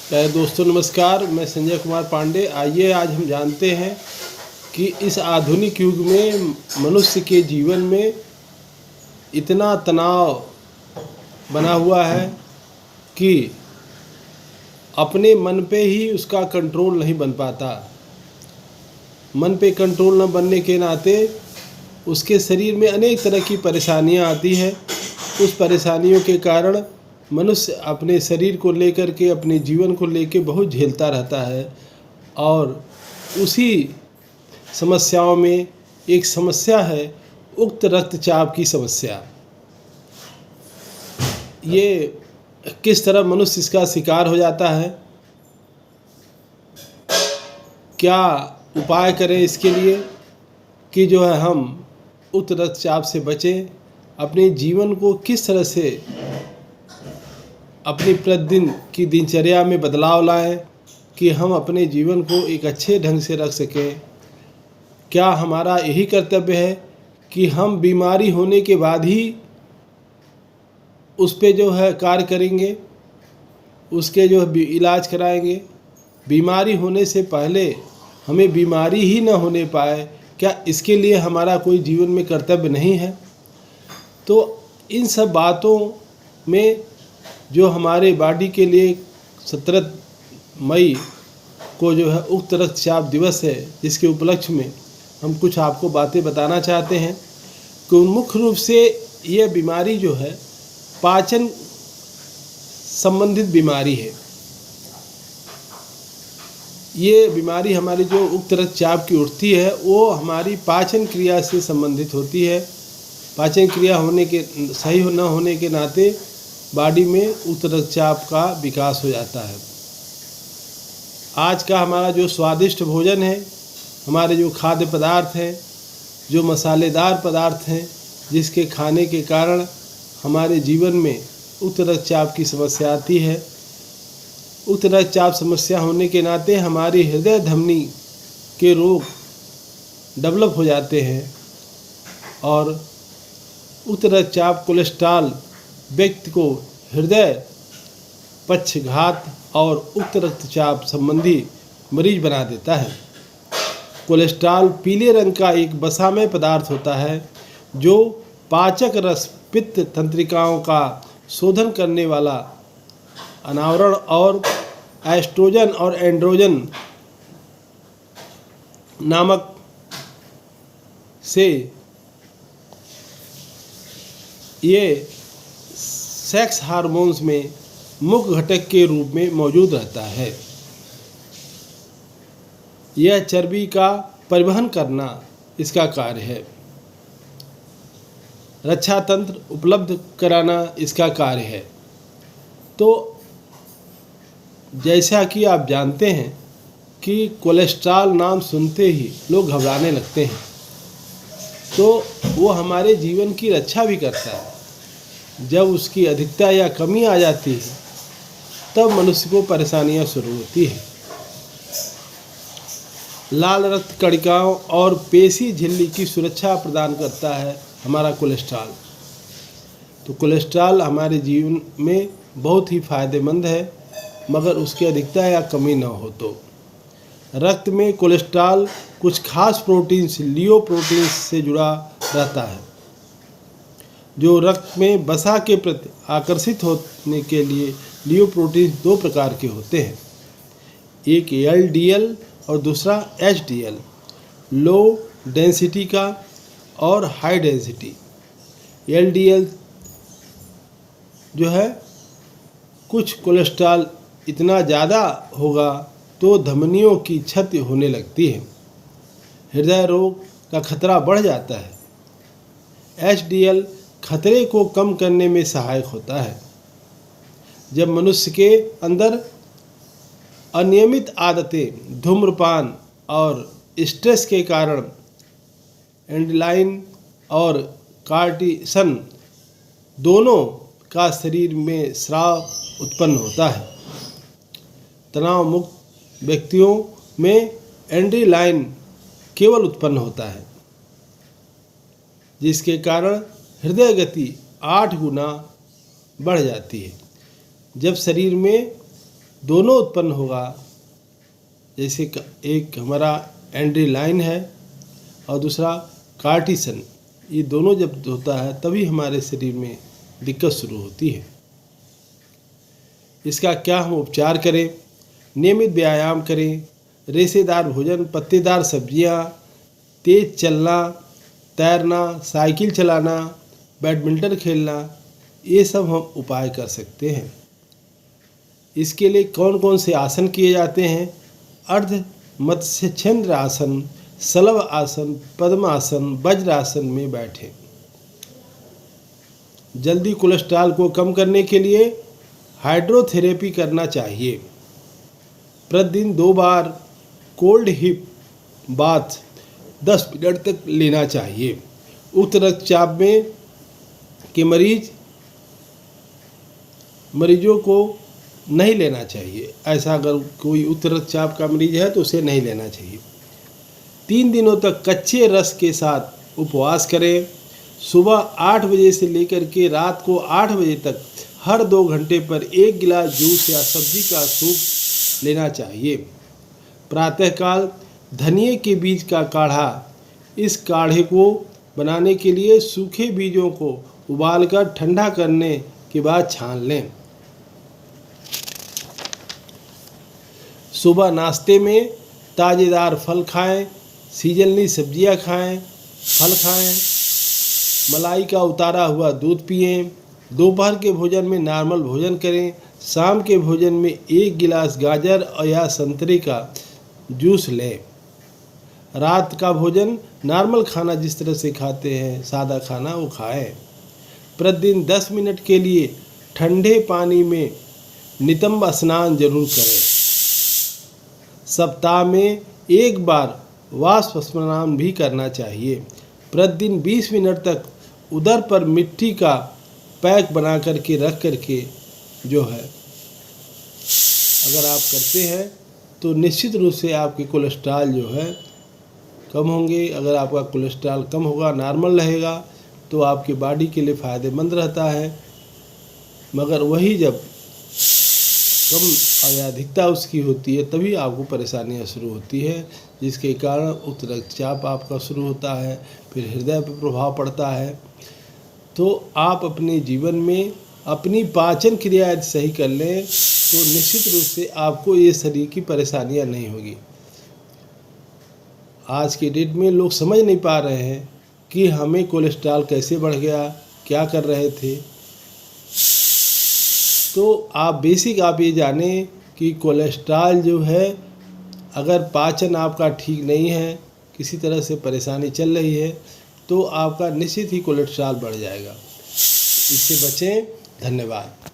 प्यारे दोस्तों नमस्कार, मैं संजय कुमार पांडे। आइए आज हम जानते हैं कि इस आधुनिक युग में मनुष्य के जीवन में इतना तनाव बना हुआ है कि अपने मन पे ही उसका कंट्रोल नहीं बन पाता। मन पे कंट्रोल न बनने के नाते उसके शरीर में अनेक तरह की परेशानियां आती हैं। उस परेशानियों के कारण मनुष्य अपने शरीर को लेकर के, अपने जीवन को लेकर बहुत झेलता रहता है। और उसी समस्याओं में एक समस्या है उक्त रक्तचाप की समस्या। ये किस तरह मनुष्य इसका शिकार हो जाता है, क्या उपाय करें इसके लिए कि जो है हम उक्त रक्तचाप से बचें, अपने जीवन को किस तरह से अपनी प्रतिदिन की दिनचर्या में बदलाव लाएं कि हम अपने जीवन को एक अच्छे ढंग से रख सकें। क्या हमारा यही कर्तव्य है कि हम बीमारी होने के बाद ही उस पे जो है कार्य करेंगे, उसके जो है इलाज कराएंगे? बीमारी होने से पहले हमें बीमारी ही न होने पाए, क्या इसके लिए हमारा कोई जीवन में कर्तव्य नहीं है? तो इन सब बातों में जो हमारे बॉडी के लिए 17 मई को जो है उक्त रक्तचाप दिवस है, जिसके उपलक्ष्य में हम कुछ आपको बातें बताना चाहते हैं कि मुख्य रूप से यह बीमारी जो है पाचन संबंधित बीमारी है। ये बीमारी हमारी जो उक्त रक्तचाप की उठती है वो हमारी पाचन क्रिया से संबंधित होती है। पाचन क्रिया होने के सही न होने के नाते बॉडी में उक्त रक्तचाप का विकास हो जाता है। आज का हमारा जो स्वादिष्ट भोजन है, हमारे जो खाद्य पदार्थ हैं, जो मसालेदार पदार्थ हैं, जिसके खाने के कारण हमारे जीवन में उक्त रक्तचाप की समस्या आती है। उक्त रक्तचाप समस्या होने के नाते हमारी हृदय धमनी के रोग डेवलप हो जाते हैं और उक्त रक्तचाप कोलेस्ट्रॉल व्यक्ति को हृदय पक्षघात और उक्त रक्तचाप संबंधी मरीज बना देता है। कोलेस्ट्रॉल पीले रंग का एक वसामय पदार्थ होता है जो पाचक रस पित्त तंत्रिकाओं का शोधन करने वाला अनावरण और एस्ट्रोजन और एंड्रोजन नामक से ये सेक्स हार्मोन्स में मुख्य घटक के रूप में मौजूद रहता है। यह चर्बी का परिवहन करना इसका कार्य है। रक्षा तंत्र उपलब्ध कराना इसका कार्य है। तो जैसा कि आप जानते हैं कि कोलेस्ट्रॉल नाम सुनते ही लोग घबराने लगते हैं, तो वो हमारे जीवन की रक्षा भी करता है। जब उसकी अधिकता या कमी आ जाती है तब मनुष्य को परेशानियां शुरू होती हैं। लाल रक्त कणिकाओं और पेशी झिल्ली की सुरक्षा प्रदान करता है हमारा कोलेस्ट्रॉल। तो कोलेस्ट्रॉल हमारे जीवन में बहुत ही फायदेमंद है, मगर उसकी अधिकता या कमी न हो तो। रक्त में कोलेस्ट्रॉल कुछ खास प्रोटीन्स लियोप्रोटीन्स से जुड़ा रहता है जो रक्त में वसा के प्रति आकर्षित होने के लिए लियोप्रोटीन्स 2 प्रकार के होते हैं, एक LDL और दूसरा HDL, लो डेंसिटी का और हाई डेंसिटी। LDL जो है कुछ कोलेस्ट्रॉल इतना ज़्यादा होगा तो धमनियों की क्षति होने लगती है, हृदय रोग का खतरा बढ़ जाता है। HDL खतरे को कम करने में सहायक होता है। जब मनुष्य के अंदर अनियमित आदतें, धूम्रपान और स्ट्रेस के कारण एड्रेनालाइन और कार्टिसन दोनों का शरीर में स्राव उत्पन्न होता है। तनाव मुक्त व्यक्तियों में एड्रेनालाइन केवल उत्पन्न होता है, जिसके कारण हृदय गति 8 गुना बढ़ जाती है। जब शरीर में दोनों उत्पन्न होगा। जैसे एक हमारा एड्रेनालाइन है और दूसरा कार्टिसन, ये दोनों जब होता है तभी हमारे शरीर में दिक्कत शुरू होती है। इसका क्या हम उपचार करें? नियमित व्यायाम करें, रेशेदार भोजन, पत्तेदार सब्जियां, तेज चलना, तैरना, साइकिल चलाना, बैडमिंटन खेलना, ये सब हम उपाय कर सकते हैं। इसके लिए कौन कौन से आसन किए जाते हैं? अर्ध मत्स्यछंद्र आसन, शलभ आसन, पद्मासन, वज्रासन में बैठें। जल्दी कोलेस्ट्रॉल को कम करने के लिए हाइड्रोथेरेपी करना चाहिए। प्रतिदिन 2 बार कोल्ड हिप बाथ 10 मिनट तक लेना चाहिए। उच्च रक्तचाप में के मरीजों को नहीं लेना चाहिए। ऐसा अगर कोई उच्च रक्तचाप का मरीज है तो उसे नहीं लेना चाहिए। 3 दिनों तक कच्चे रस के साथ उपवास करें। सुबह 8 बजे से लेकर के रात को 8 बजे तक हर 2 घंटे पर 1 गिलास जूस या सब्जी का सूप लेना चाहिए। प्रातःकाल धनिए के बीज का काढ़ा, इस काढ़े को बनाने के लिए सूखे बीजों को उबालकर ठंडा करने के बाद छान लें। सुबह नाश्ते में ताज़ेदार फल खाएं, सीजनली सब्जियां खाएं, फल खाएं, मलाई का उतारा हुआ दूध पिएं। दोपहर के भोजन में नॉर्मल भोजन करें। शाम के भोजन में 1 गिलास गाजर या संतरे का जूस लें। रात का भोजन नॉर्मल खाना जिस तरह से खाते हैं, सादा खाना वो खाएं। प्रतिदिन 10 मिनट के लिए ठंडे पानी में नितंब स्नान जरूर करें। सप्ताह में 1 बार वाष्प स्नान भी करना चाहिए। प्रतिदिन 20 मिनट तक उदर पर मिट्टी का पैक बना करके रख करके जो है अगर आप करते हैं तो निश्चित रूप से आपके कोलेस्ट्रॉल जो है कम होंगे। अगर आपका कोलेस्ट्रॉल कम होगा, नॉर्मल रहेगा, तो आपकी बॉडी के लिए फ़ायदेमंद रहता है। मगर वही जब कम या अधिकता उसकी होती है तभी आपको परेशानियां शुरू होती है, जिसके कारण उच्च रक्तचाप आपका शुरू होता है, फिर हृदय पर प्रभाव पड़ता है। तो आप अपने जीवन में अपनी पाचन क्रिया यदि सही कर लें तो निश्चित रूप से आपको ये शरीर की परेशानियां नहीं होगी। आज के डेट में लोग समझ नहीं पा रहे हैं कि हमें कोलेस्ट्रॉल कैसे बढ़ गया, क्या कर रहे थे। तो आप ये जानें कि कोलेस्ट्रॉल जो है, अगर पाचन आपका ठीक नहीं है, किसी तरह से परेशानी चल रही है, तो आपका निश्चित ही कोलेस्ट्रॉल बढ़ जाएगा। इससे बचें। धन्यवाद।